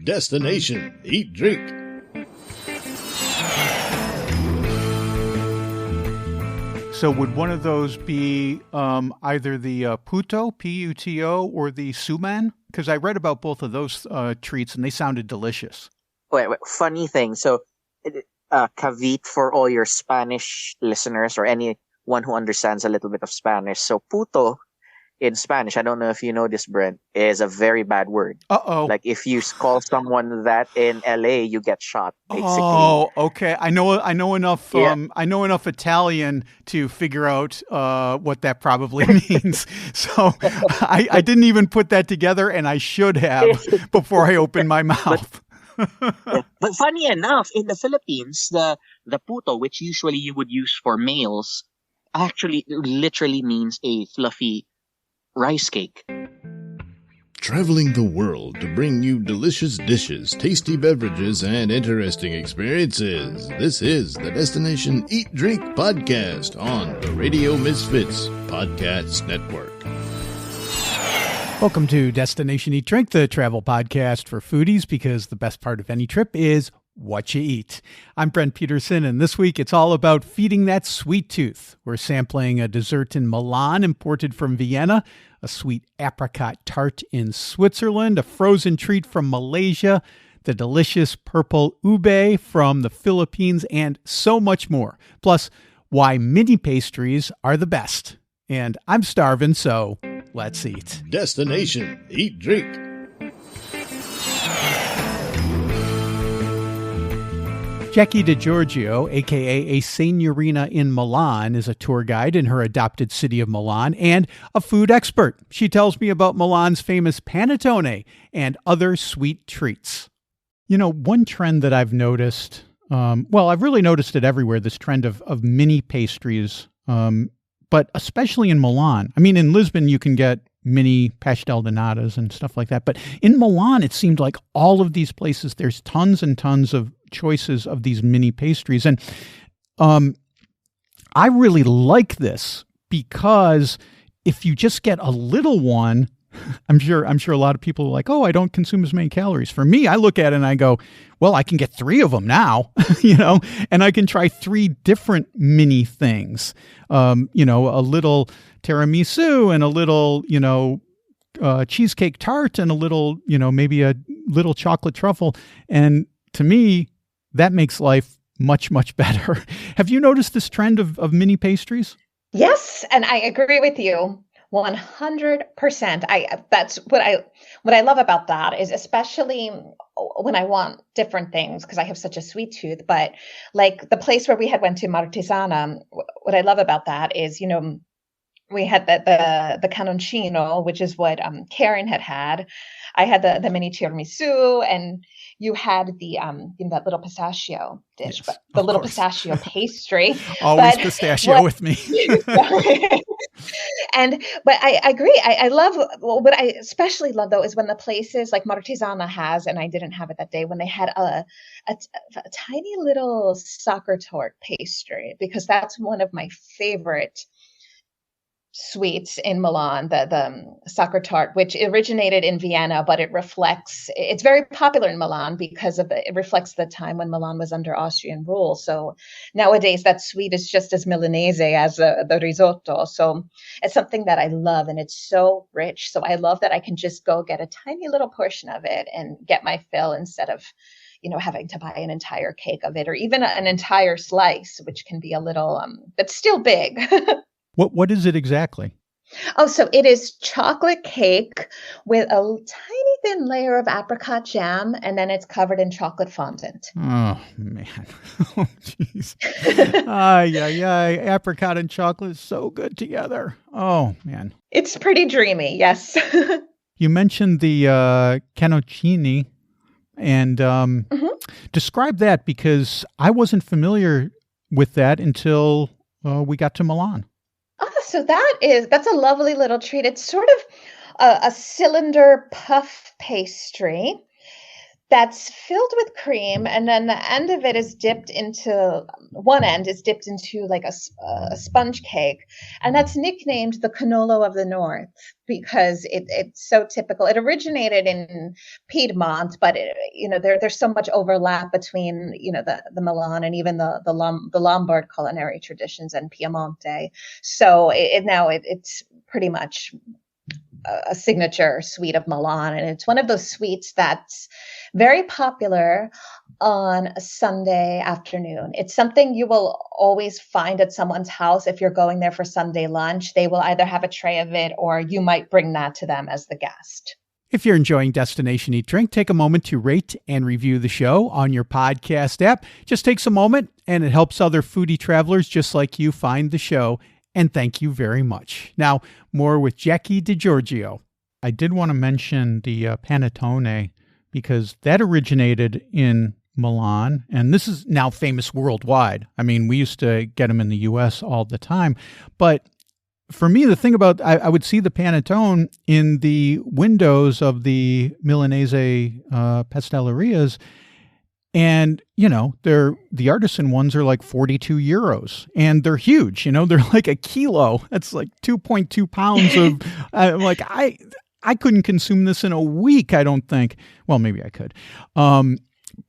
Destination Eat Drink. So would one of those be either the puto, P-U-T-O, or the suman? Because I read about both of those treats and they sounded delicious. Wait, funny thing. So, kavit for all your Spanish listeners or anyone who understands a little bit of Spanish. So, puto in Spanish, I don't know if you know this, Brent, is a very bad word. Uh-oh. Like if you call someone that in LA, you get shot, basically. Oh, okay. I know enough. Yeah. I know enough Italian to figure out what that probably means. So I didn't even put that together, and I should have before I opened my mouth. But funny enough, in the Philippines, the puto, which usually you would use for males, actually literally means a fluffy rice cake. Traveling the world to bring you delicious dishes, tasty beverages, and interesting experiences. This is the Destination Eat Drink podcast on the Radio Misfits Podcast Network. Welcome to Destination Eat Drink, the travel podcast for foodies, because the best part of any trip is what you eat. I'm Brent Peterson, and this week it's all about feeding that sweet tooth. We're sampling a dessert in Milan imported from Vienna, a sweet apricot tart in Switzerland, a frozen treat from Malaysia, the delicious purple ube from the Philippines, and so much more. Plus, why mini pastries are the best. And I'm starving, so let's eat. Destination Eat Drink. Jackie DiGiorgio, a.k.a. a Signorina in Milan, is a tour guide in her adopted city of Milan and a food expert. She tells me about Milan's famous Panetone and other sweet treats. You know, one trend that I've noticed, I've really noticed it everywhere, this trend of mini pastries, but especially in Milan. I mean, in Lisbon, you can get mini pastel de natas and stuff like that. But in Milan, it seemed like all of these places, there's tons and tons of choices of these mini pastries. And I really like this because if you just get a little one, I'm sure a lot of people are like, oh, I don't consume as many calories. For me, I look at it and I go, well, I can get 3 of them now, and I can try 3 different mini things. A little tiramisu and a little, cheesecake tart and a little, maybe a little chocolate truffle. And to me, that makes life much, much better. Have you noticed this trend of mini pastries? Yes, and I agree with you 100%. That's what I love about that is especially when I want different things because I have such a sweet tooth. But like the place where we went to Martesana, what I love about that is, we had the canoncino, which is what Karen had. I had the mini tiramisu, and you had the that little pistachio dish, yes, but the little pistachio pastry. Always pistachio with me. But I agree. I love what I especially love though is when the places like Martesana has, and I didn't have it that day, when they had a tiny little soccer tort pastry, because that's one of my favorite sweets in Milan, the soccer tart, which originated in Vienna, but it's very popular in Milan because it reflects the time when Milan was under Austrian rule. So nowadays that sweet is just as Milanese as the risotto. So it's something that I love, and it's so rich. So I love that I can just go get a tiny little portion of it and get my fill instead of having to buy an entire cake of it or even an entire slice, which can be a little, but still big. What is it exactly? Oh, so it is chocolate cake with a tiny thin layer of apricot jam, and then it's covered in chocolate fondant. Oh, man. Oh, jeez. Ay. Apricot and chocolate is so good together. Oh, man. It's pretty dreamy, yes. You mentioned the canoncini, and describe that because I wasn't familiar with that until we got to Milan. Oh, so that's a lovely little treat. It's sort of a cylinder puff pastry that's filled with cream, and then the end of it is dipped into one end is dipped into like a sponge cake, and that's nicknamed the cannolo of the North because it's so typical. It originated in Piedmont, but there's so much overlap between the Milan and even the Lombard culinary traditions and Piemonte. So it's pretty much a signature sweet of Milan, and it's one of those sweets that's very popular on a Sunday afternoon. It's something you will always find at someone's house if you're going there for Sunday lunch. They will either have a tray of it or you might bring that to them as the guest. If you're enjoying Destination Eat Drink, take a moment to rate and review the show on your podcast app. Just takes a moment, and it helps other foodie travelers just like you find the show. And thank you very much. Now, more with Jackie DiGiorgio. I did want to mention the Panetone because that originated in Milan, and this is now famous worldwide. I mean, we used to get them in the U.S. all the time. But for me, the thing about, I would see the Panetone in the windows of the Milanese pastelerias, and, they're the artisan ones are like 42 euros and they're huge, they're like a kilo. That's like 2.2 pounds of, I'm like, I couldn't consume this in a week. I don't think, well, maybe I could.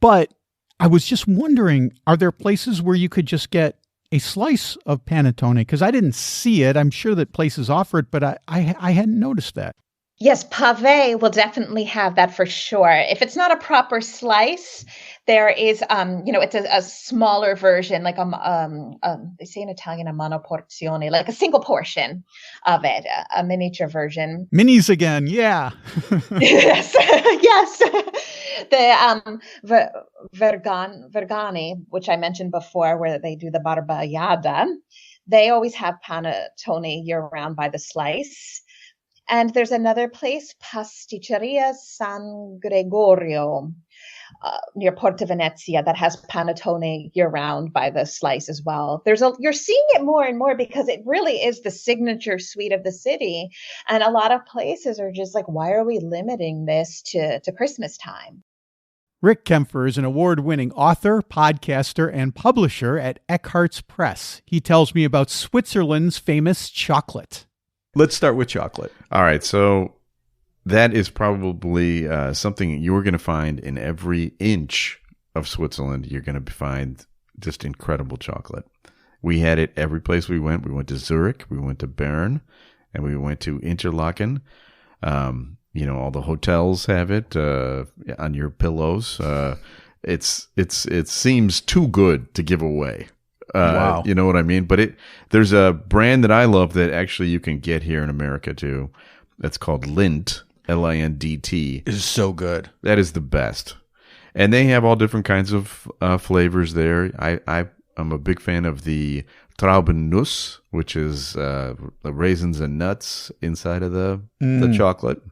But I was just wondering, are there places where you could just get a slice of Panetone? Because I didn't see it. I'm sure that places offer it, but I hadn't noticed that. Yes, Pave will definitely have that for sure. If it's not a proper slice, there is, it's a smaller version, like they say in Italian, a monoporzione, like a single portion of it, a miniature version. Minis again, yeah. Yes, yes. The Vergani, which I mentioned before, where they do the barbaiada, they always have Panetone year-round by the slice. And there's another place, Pasticceria San Gregorio, near Porta Venezia, that has Panetone year-round by the slice as well. You're seeing it more and more because it really is the signature sweet of the city. And a lot of places are just like, why are we limiting this to Christmas time? Rick Kempfer is an award-winning author, podcaster, and publisher at Eckhart's Press. He tells me about Switzerland's famous chocolate. Let's start with chocolate. All right. So that is probably something you're going to find in every inch of Switzerland. You're going to find just incredible chocolate. We had it every place we went. We went to Zurich, we went to Bern, and we went to Interlaken. All the hotels have it on your pillows. It seems too good to give away. Wow. You know what I mean? But there's a brand that I love that actually you can get here in America too. That's called Lindt, Lindt. It is so good. That is the best. And they have all different kinds of flavors there. I'm a big fan of the Traubennuss, which is the raisins and nuts inside of the chocolate.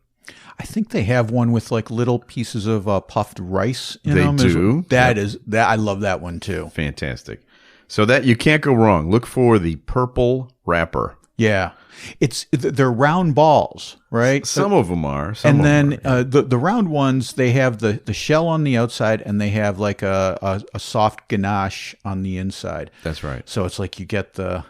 I think they have one with like little pieces of puffed rice in them. They do. I love that one too. Fantastic. So that you can't go wrong. Look for the purple wrapper. Yeah. They're round balls, right? Some of them are. The round ones, they have the shell on the outside and they have like a soft ganache on the inside. That's right. So it's like you get the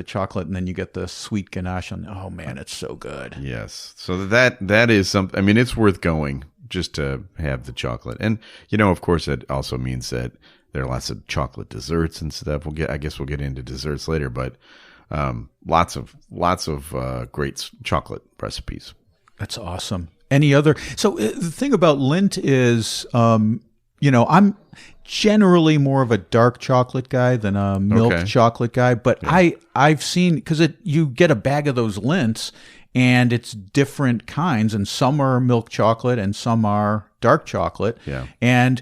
chocolate and then you get the sweet ganache on. Oh man, it's so good. Yes. So that is something. I mean, it's worth going just to have the chocolate. And of course, that also means that there are lots of chocolate desserts and stuff. I guess we'll get into desserts later, but lots of great chocolate recipes. That's awesome. Any other? So the thing about Lindt is, I'm generally more of a dark chocolate guy than a milk chocolate guy, but yeah. I've seen, because you get a bag of those Lindts and it's different kinds, and some are milk chocolate and some are dark chocolate. Yeah. And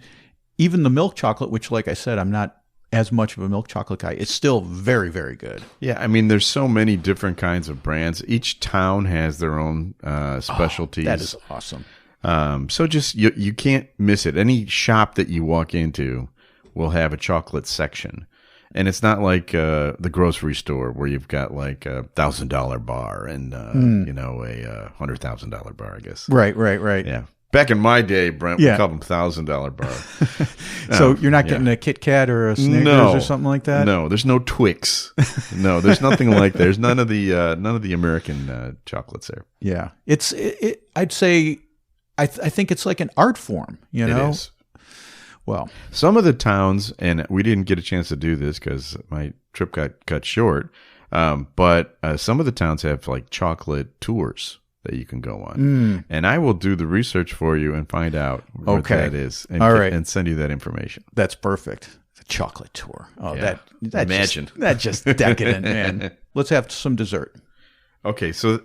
even the milk chocolate, which, like I said, I'm not as much of a milk chocolate guy, it's still very, very good. Yeah, I mean, there's so many different kinds of brands. Each town has their own specialties. That is awesome. So just you can't miss it. Any shop that you walk into will have a chocolate section. And it's not like the grocery store where you've got like $1,000 bar and a $100,000 bar, I guess. Right. Yeah. Back in my day, Brent, Yeah. we called them $1,000 bar. So you're not getting a Kit Kat or a Snickers or something like that? No, there's no Twix. No, there's nothing like that. There's none of the American chocolates there. Yeah. I'd say, I think it's like an art form, you know? It is. Well, Some of the towns, and we didn't get a chance to do this because my trip got cut short, but some of the towns have like chocolate tours that you can go on. And I will do the research for you and find out what that is and send you that information. that's perfect. The chocolate tour. Oh, Yeah. that Imagine. That's just decadent, man. Let's have some dessert. Okay, so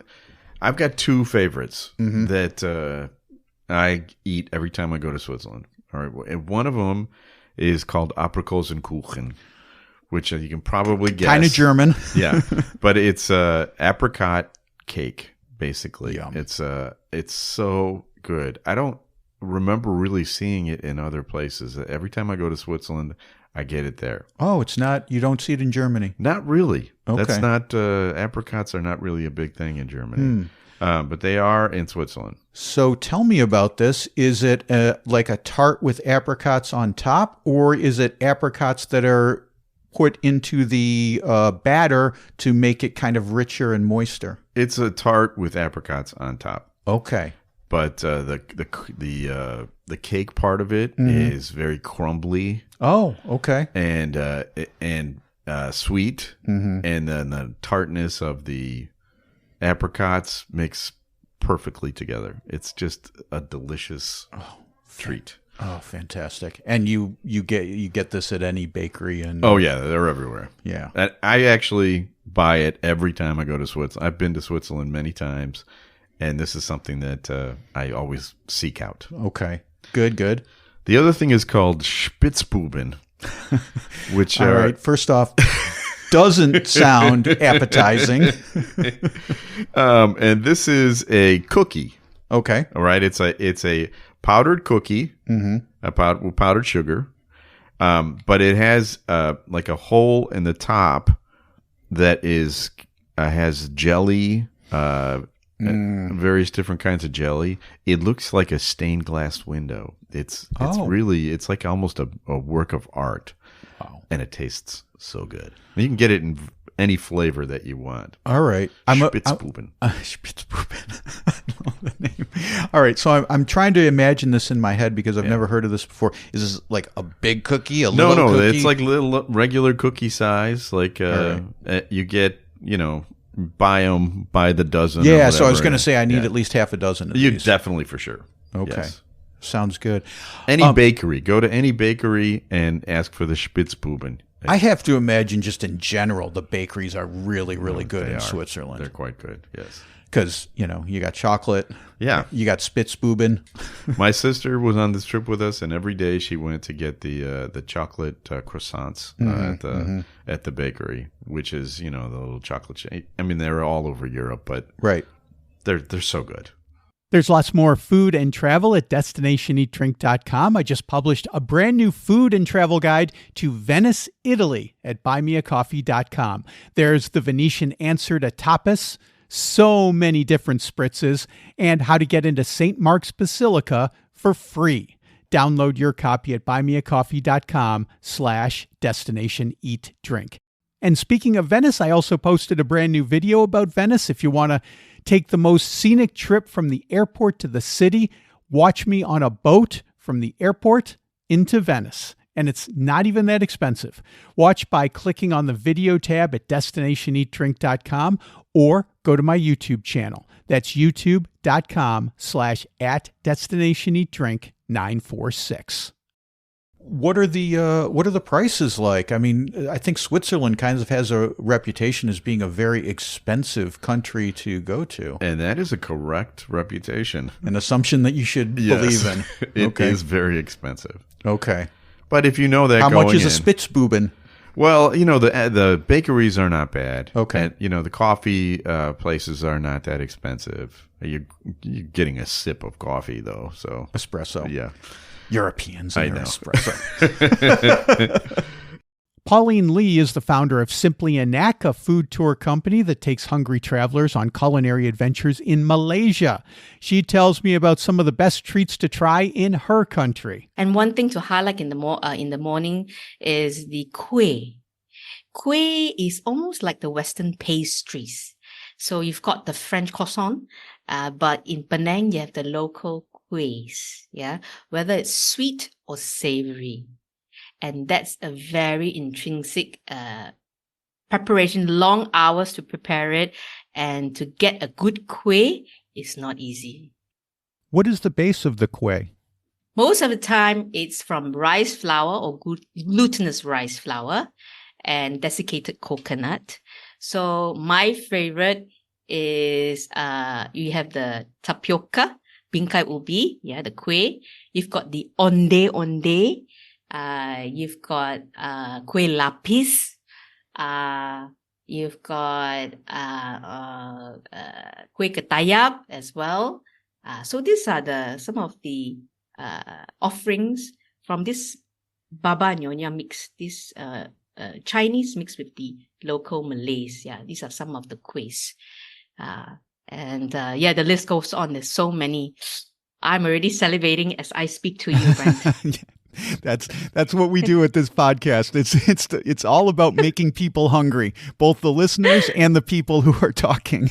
I've got two favorites that I eat every time I go to Switzerland. All right, and one of them is called Aprikosenkuchen, which you can probably guess. Kind of German. Yeah, but it's apricot cake, basically. Yum. It's so good. I don't remember really seeing it in other places. Every time I go to Switzerland, I get it there. Oh, it's not, you don't see it in Germany. Not really. Okay. That's not, apricots are not really a big thing in Germany. But they are in Switzerland. So tell me about this. Is it like a tart with apricots on top, or is it apricots that are put into the batter to make it kind of richer and moister? It's a tart with apricots on top. Okay. But the cake part of it is very crumbly Oh, okay. and sweet, and then the tartness of the apricots mix perfectly together. It's just a delicious treat. Oh, fantastic! And you get this at any bakery and Oh yeah, they're everywhere. yeah. I actually buy it every time I go to Switzerland. I've been to Switzerland many times, and this is something that I always seek out. Okay, good. The other thing is called Spitzbuben, which All right. First off, doesn't sound appetizing. And this is a cookie. Okay. All right, it's a powdered cookie, with powdered sugar, but it has like a hole in the top that is has jelly, various different kinds of jelly. It looks like a stained glass window. It's really, it's like almost a work of art. Wow. And it tastes so good. You can get it in any flavor that you want. All right. Spitzbuben. Spitzbuben. I love the name. All right. So I'm trying to imagine this in my head because I've never heard of this before. Is this like a big cookie? Little cookie? It's like little regular cookie size. Like you get, buy them by the dozen. Yeah. So I was going to say I need at least half a dozen of You these. definitely for sure. Okay. Yes. Sounds good. Any bakery. Go to any bakery and ask for the Spitzbuben. I have to imagine just in general, the bakeries are really, really good in Switzerland. They're quite good, yes. Because, you got chocolate. Yeah. You got Spitzbuben. My sister was on this trip with us, and every day she went to get the chocolate croissants at the bakery, which is, the little chocolate shake. I mean, they're all over Europe, but Right. they're so good. There's lots more food and travel at destinationeatdrink.com. I just published a brand new food and travel guide to Venice, Italy at buymeacoffee.com. There's the Venetian answer to tapas, so many different spritzes, and how to get into St. Mark's Basilica for free. Download your copy at buymeacoffee.com/destinationeatdrink. And speaking of Venice, I also posted a brand new video about Venice. If you want to take the most scenic trip from the airport to the city, watch me on a boat from the airport into Venice. And it's not even that expensive. Watch by clicking on the video tab at destinationeatdrink.com or go to my YouTube channel. That's youtube.com/@destinationeatdrink946. What are the prices like? I mean, I think Switzerland kind of has a reputation as being a very expensive country to go to. And that is a correct reputation. An assumption that you should believe in. It is very expensive. Okay. But if you know that How going much is a in- Spitzbuben? Well, the bakeries are not bad. Okay. And, the coffee places are not that expensive. You're getting a sip of coffee, though. So Espresso. yeah. Europeans and I their know. espresso. Pauline Lee is the founder of Simply a Knack, a food tour company that takes hungry travelers on culinary adventures in Malaysia. She tells me about some of the best treats to try in her country. And one thing to highlight in the morning is the kueh. Kueh is almost like the Western pastries. So you've got the French croissant, but in Penang you have the local kuehs, yeah, whether it's sweet or savory. And that's a very intrinsic preparation, long hours to prepare it. And to get a good kueh is not easy. What is the base of the kueh? Most of the time, it's from rice flour or glutinous rice flour and desiccated coconut. So my favorite is you have the tapioca, bingkai ubi, yeah, the kueh. You've got the onde. You've got kueh lapis. You've got kueh ketayap as well. So these are some of the offerings from this Baba Nyonya mix, this Chinese mix with the local Malays. Yeah, these are some of the kuehs. The list goes on. There's so many. I'm already salivating as I speak to you, Brent. That's what we do at this podcast. It's all about making people hungry, both the listeners and the people who are talking.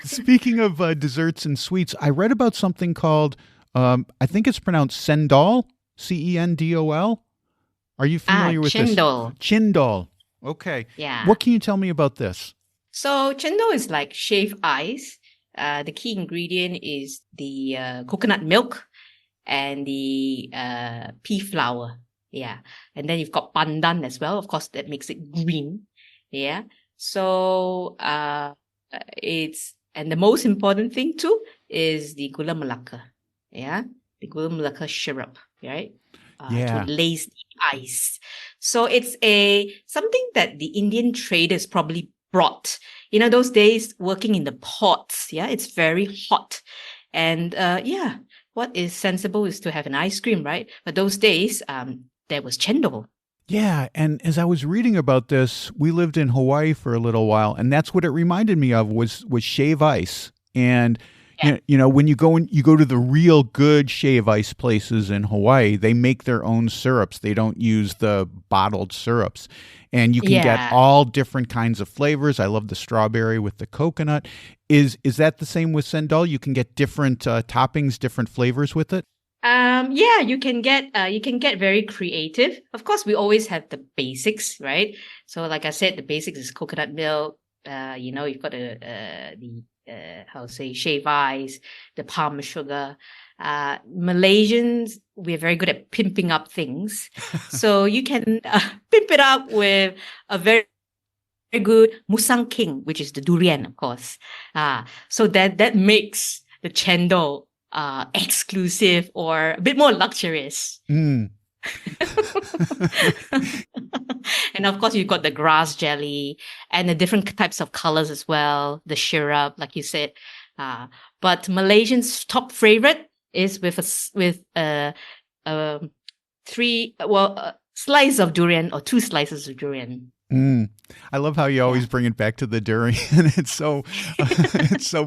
Speaking of desserts and sweets, I read about something called I think it's pronounced cendol, Cendol. Are you familiar with chendol. This? Chendol. Okay. Yeah. What can you tell me about this? So chendol is like shaved ice. The key ingredient is the coconut milk and the pea flour. Yeah. And then you've got pandan as well. Of course, that makes it green. Yeah. So and the most important thing too is the gula melaka. Yeah. The gula melaka syrup, right? To lace the ice. So it's something that the Indian traders probably brought. You know, those days working in the pots. Yeah. It's very hot. And what is sensible is to have an ice cream, right? But those days, there was chendol. Yeah, and as I was reading about this, we lived in Hawaii for a little while, and that's what it reminded me of was shave ice. And you know, when you go to the real good shave ice places in Hawaii, they make their own syrups. They don't use the bottled syrups. And you can get all different kinds of flavors. I love the strawberry with the coconut. Is that the same with cendol? You can get different toppings, different flavors with it? You can get very creative. Of course, we always have the basics, right? So like I said, the basics is coconut milk. You've got the shaved ice, the palm sugar. Malaysians, we're very good at pimping up things. So you can pimp it up with a very, very good musang king, which is the durian, of course. So that makes the chendol exclusive or a bit more luxurious. Mm. And of course, you've got the grass jelly and the different types of colors as well. The syrup, like you said. But Malaysians' top favorite is with a slice of durian or 2 slices of durian. Mm. I love how you always bring it back to the durian. It's so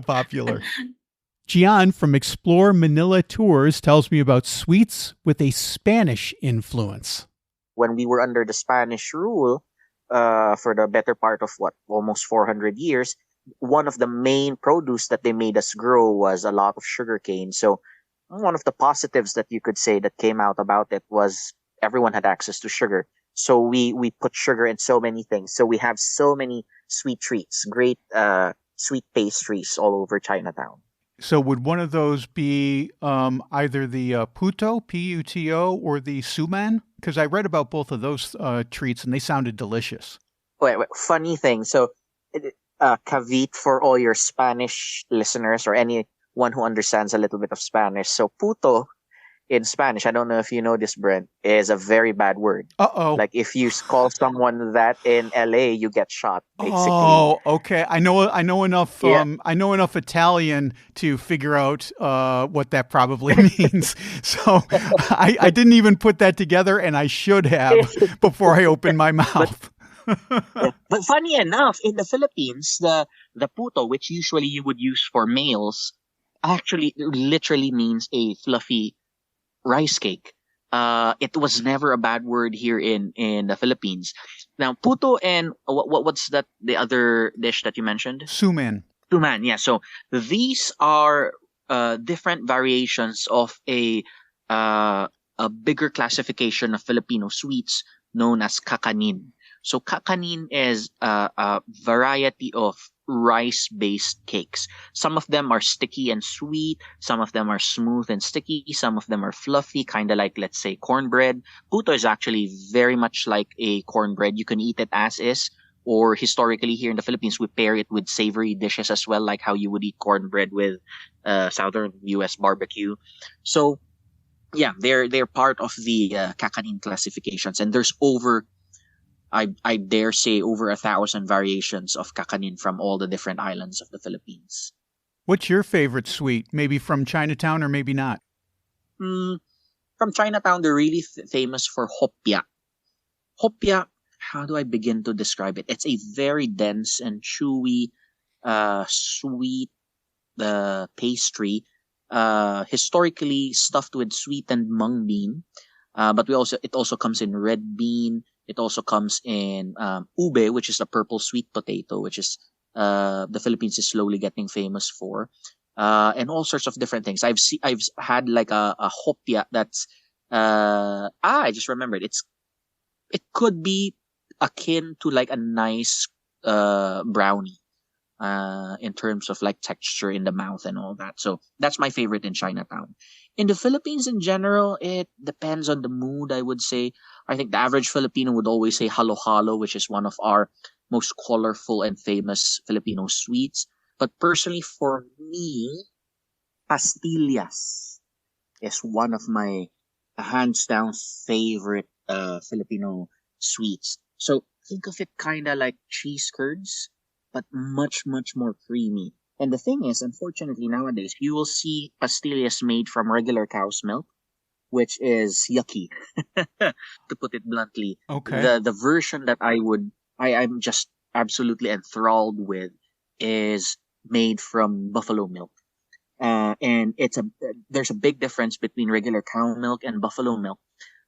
popular. Gian from Explore Manila Tours tells me about sweets with a Spanish influence. When we were under the Spanish rule for the better part of almost 400 years, one of the main produce that they made us grow was a lot of sugarcane. So one of the positives that you could say that came out about it was everyone had access to sugar. So we put sugar in so many things. So we have so many sweet treats, great sweet pastries all over Chinatown. So would one of those be either the puto, Puto, or the suman? Because I read about both of those treats and they sounded delicious. Wait, funny thing. So cavite for all your Spanish listeners or anyone who understands a little bit of Spanish. So puto in Spanish, I don't know if you know this, Brent, is a very bad word. Uh-oh. Like if you call someone that in LA, you get shot, basically. Oh, okay. I know enough. Yeah. I know enough Italian to figure out what that probably means. So I didn't even put that together, and I should have before I opened my mouth. Yeah. But funny enough, in the Philippines, the puto, which usually you would use for males, actually literally means a fluffy rice cake. It was never a bad word here in the Philippines. Now, puto and what's that? The other dish that you mentioned? Suman. Suman. Yeah. So these are different variations of a bigger classification of Filipino sweets known as kakanin. So kakanin is a variety of rice-based cakes. Some of them are sticky and sweet. Some of them are smooth and sticky. Some of them are fluffy, kind of like, let's say, cornbread. Puto is actually very much like a cornbread. You can eat it as is. Or historically here in the Philippines, we pair it with savory dishes as well, like how you would eat cornbread with southern U.S. barbecue. So yeah, they're part of the kakanin classifications, and there's over I dare say over 1,000 variations of kakanin from all the different islands of the Philippines. What's your favorite sweet? Maybe from Chinatown or maybe not? From Chinatown, they're really famous for hopia. Hopia, how do I begin to describe it? It's a very dense and chewy, sweet pastry, historically stuffed with sweetened mung bean. But it also comes in red bean. It also comes in ube, which is the purple sweet potato, which is the Philippines is slowly getting famous for, and all sorts of different things. I've had like a hopia that's I just remembered. It could be akin to like a nice brownie in terms of like texture in the mouth and all that. So that's my favorite in Chinatown. In the Philippines in general, it depends on the mood, I would say. I think the average Filipino would always say halo-halo, which is one of our most colorful and famous Filipino sweets. But personally, for me, pastillas is one of my hands down favorite Filipino sweets. So think of it kind of like cheese curds, but much, much more creamy. And the thing is, unfortunately, nowadays, you will see pastillas made from regular cow's milk, which is yucky, to put it bluntly. Okay. The version that I'm just absolutely enthralled with is made from buffalo milk. And there's a big difference between regular cow milk and buffalo milk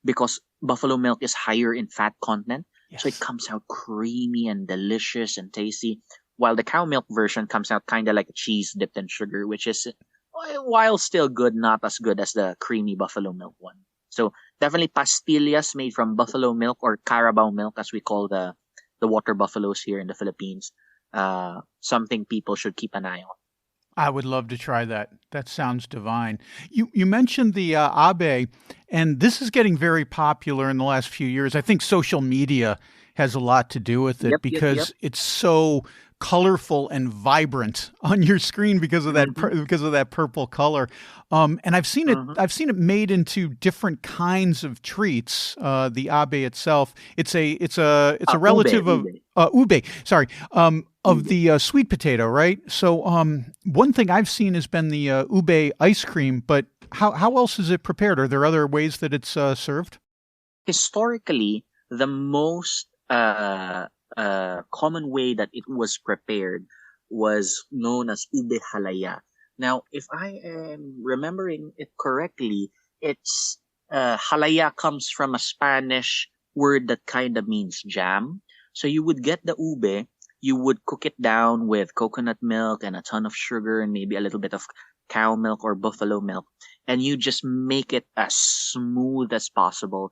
because buffalo milk is higher in fat content. Yes. So it comes out creamy and delicious and tasty, while the cow milk version comes out kind of like a cheese dipped in sugar, which is, while still good, not as good as the creamy buffalo milk one. So definitely pastillas made from buffalo milk or carabao milk, as we call the water buffaloes here in the Philippines. Something people should keep an eye on. I would love to try that. That sounds divine. You mentioned the abe, and this is getting very popular in the last few years. I think social media has a lot to do with it because it's so colorful and vibrant on your screen because of that because of that purple color. And I've seen it made into different kinds of treats. The abe itself, it's a relative of ube. Sorry. Of the sweet potato, right? So one thing I've seen has been the ube ice cream, but how else is it prepared? Are there other ways that it's served? Historically, the most common way that it was prepared was known as ube halaya. Now, if I am remembering it correctly, it's halaya comes from a Spanish word that kind of means jam. So you would get the ube, you would cook it down with coconut milk and a ton of sugar and maybe a little bit of cow milk or buffalo milk, and you just make it as smooth as possible.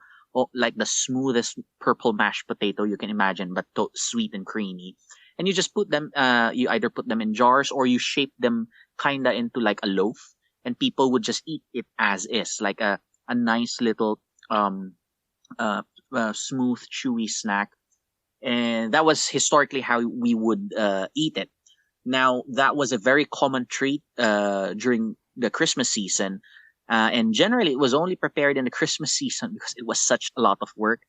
Like the smoothest purple mashed potato you can imagine, but sweet and creamy. And you just put them, you either put them in jars or you shape them kinda into like a loaf, and people would just eat it as is, like a nice little, smooth, chewy snack. And that was historically how we would eat it. Now, that was a very common treat during the Christmas season. And generally, it was only prepared in the Christmas season because it was such a lot of work.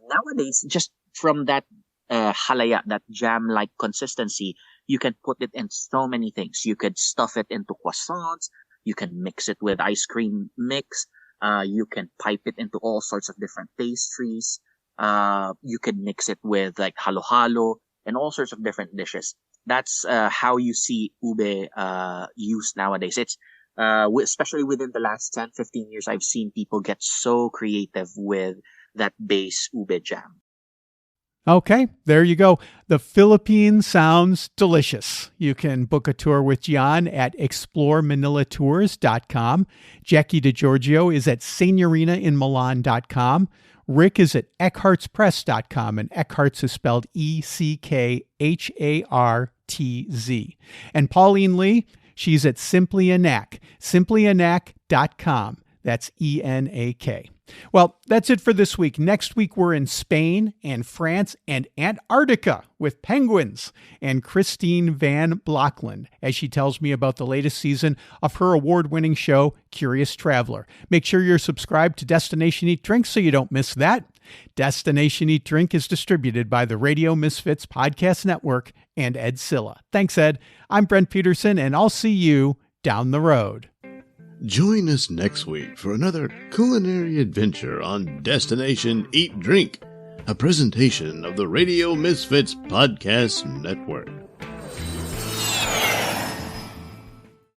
Nowadays, just from that halaya, that jam-like consistency, you can put it in so many things. You could stuff it into croissants. You can mix it with ice cream mix. You can pipe it into all sorts of different pastries. You can mix it with like halo-halo and all sorts of different dishes. That's how you see ube used nowadays. It's especially within the last 10, 15 years, I've seen people get so creative with that base ube jam. Okay, there you go. The Philippines sounds delicious. You can book a tour with Gian at exploremanilatours.com. Jackie DiGiorgio is at senorinainmilan.com. Rick is at eckhartzpress.com, and Eckhartz is spelled ECKHARTZ. And Pauline Lee, she's at simplyanak.com. That's ENAK. Well, that's it for this week. Next week, we're in Spain and France and Antarctica with penguins and Christine Van Blockland as she tells me about the latest season of her award-winning show, Curious Traveler. Make sure you're subscribed to Destination Eat Drink so you don't miss that. Destination Eat Drink is distributed by the Radio Misfits Podcast Network and Ed Silla. Thanks, Ed. I'm Brent Peterson, and I'll see you down the road. Join us next week for another culinary adventure on Destination Eat Drink, a presentation of the Radio Misfits Podcast Network.